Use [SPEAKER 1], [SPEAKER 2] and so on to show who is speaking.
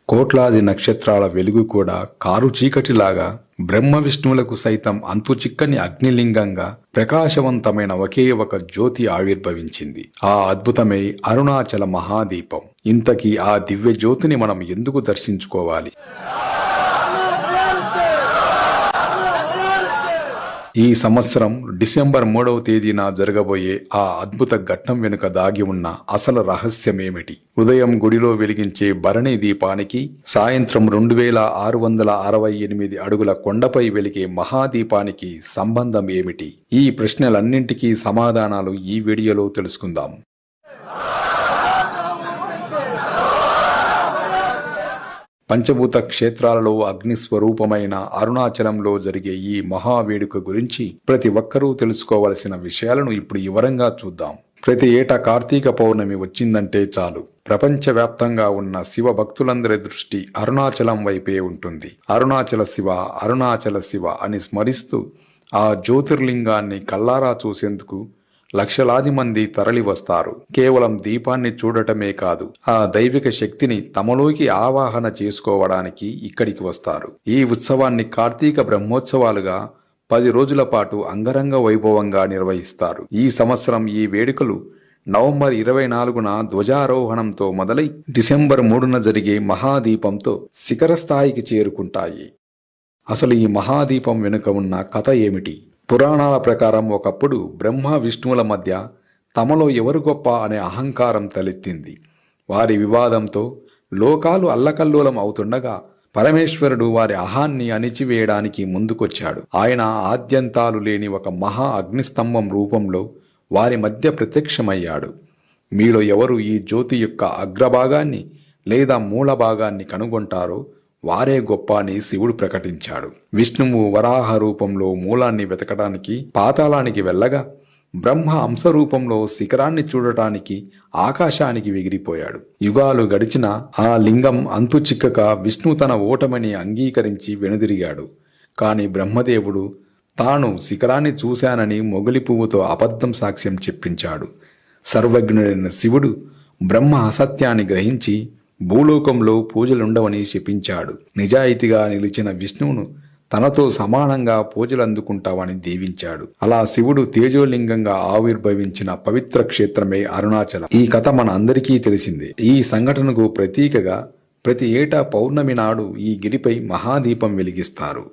[SPEAKER 1] కోట్లాది నక్షత్రాల వెలుగు కూడా కారు చీకటిలాగా బ్రహ్మ విష్ణువులకు సైతం అంతుచిక్కని అగ్నిలింగంగా ప్రకాశవంతమైన ఒకే ఒక జ్యోతి ఆవిర్భవించింది. ఆ అద్భుతమే అరుణాచల మహాదీపం. ఇంతకీ ఆ దివ్య జ్యోతిని మనం ఎందుకు దర్శించుకోవాలి? ఈ సంవత్సరం డిసెంబర్ 3వ తేదీన జరగబోయే ఆ అద్భుత ఘట్టం వెనుక దాగి ఉన్న అసలు రహస్యమేమిటి? ఉదయం గుడిలో వెలిగించే భరణి దీపానికి, సాయంత్రం 2668 అడుగుల కొండపై వెలిగే మహాదీపానికి సంబంధం ఏమిటి? ఈ ప్రశ్నలన్నింటికీ సమాధానాలు ఈ వీడియోలో తెలుసుకుందాం. పంచభూత క్షేత్రాలలో అగ్నిస్వరూపమైన అరుణాచలంలో జరిగే ఈ మహావేడుక గురించి ప్రతి ఒక్కరూ తెలుసుకోవలసిన విషయాలను ఇప్పుడు వివరంగా చూద్దాం. ప్రతి ఏటా కార్తీక పౌర్ణమి వచ్చిందంటే చాలు, ప్రపంచవ్యాప్తంగా ఉన్న శివ భక్తులందరి దృష్టి అరుణాచలం వైపే ఉంటుంది. అరుణాచల శివ, అరుణాచల శివ అని స్మరిస్తూ ఆ జ్యోతిర్లింగాన్ని కల్లారా చూసేందుకు లక్షలాది మంది తరలి వస్తారు. కేవలం దీపాన్ని చూడటమే కాదు, ఆ దైవిక శక్తిని తమలోకి ఆవాహన చేసుకోవడానికి ఇక్కడికి వస్తారు. ఈ ఉత్సవాన్ని కార్తీక బ్రహ్మోత్సవాలుగా 10 రోజుల పాటు అంగరంగ వైభవంగా నిర్వహిస్తారు. ఈ సంవత్సరం ఈ వేడుకలు నవంబర్ 24న ధ్వజారోహణంతో మొదలై డిసెంబర్ 3న జరిగే మహాదీపంతో శిఖర స్థాయికి చేరుకుంటాయి. అసలు ఈ మహాదీపం వెనుక ఉన్న కథ ఏమిటి? పురాణాల ప్రకారం ఒకప్పుడు బ్రహ్మ విష్ణువుల మధ్య తమలో ఎవరు గొప్ప అనే అహంకారం తలెత్తింది. వారి వివాదంతో లోకాలు అల్లకల్లోలం అవుతుండగా పరమేశ్వరుడు వారి అహాన్ని అణిచివేయడానికి ముందుకొచ్చాడు. ఆయన ఆద్యంతాలు లేని ఒక మహా అగ్నిస్తంభం రూపంలో వారి మధ్య ప్రత్యక్షమయ్యాడు. మీలో ఎవరు ఈ జ్యోతి యొక్క అగ్రభాగాన్ని లేదా మూల భాగాన్ని కనుగొంటారో వారే గొప్ప అని శివుడు ప్రకటించాడు. విష్ణువు వరాహ రూపంలో మూలాన్ని వెతకడానికి పాతాళానికి వెళ్ళగా, బ్రహ్మ అంశ రూపంలో శిఖరాన్ని చూడటానికి ఆకాశానికి ఎగిరిపోయాడు. యుగాలు గడిచినా ఆ లింగం అంతు చిక్కక విష్ణు తన ఓటమిని అంగీకరించి వెనుదిరిగాడు. కాని బ్రహ్మదేవుడు తాను శిఖరాన్ని చూశానని మొగలి పువ్వుతో అబద్ధం సాక్ష్యం చెప్పించాడు. సర్వజ్ఞుడైన శివుడు బ్రహ్మ అసత్యాన్ని గ్రహించి భూలోకంలో పూజలుండవని శపించాడు. నిజాయితీగా నిలిచిన విష్ణువును తనతో సమానంగా పూజలందుకుంటావని దీవించాడు. అలా శివుడు తేజోలింగంగా ఆవిర్భవించిన పవిత్ర క్షేత్రమే అరుణాచలం. ఈ కథ మన అందరికీ తెలిసిందే. ఈ సంఘటనకు ప్రతీకగా ప్రతి ఏటా పౌర్ణమి నాడు ఈ గిరిపై మహాదీపం వెలిగిస్తారు.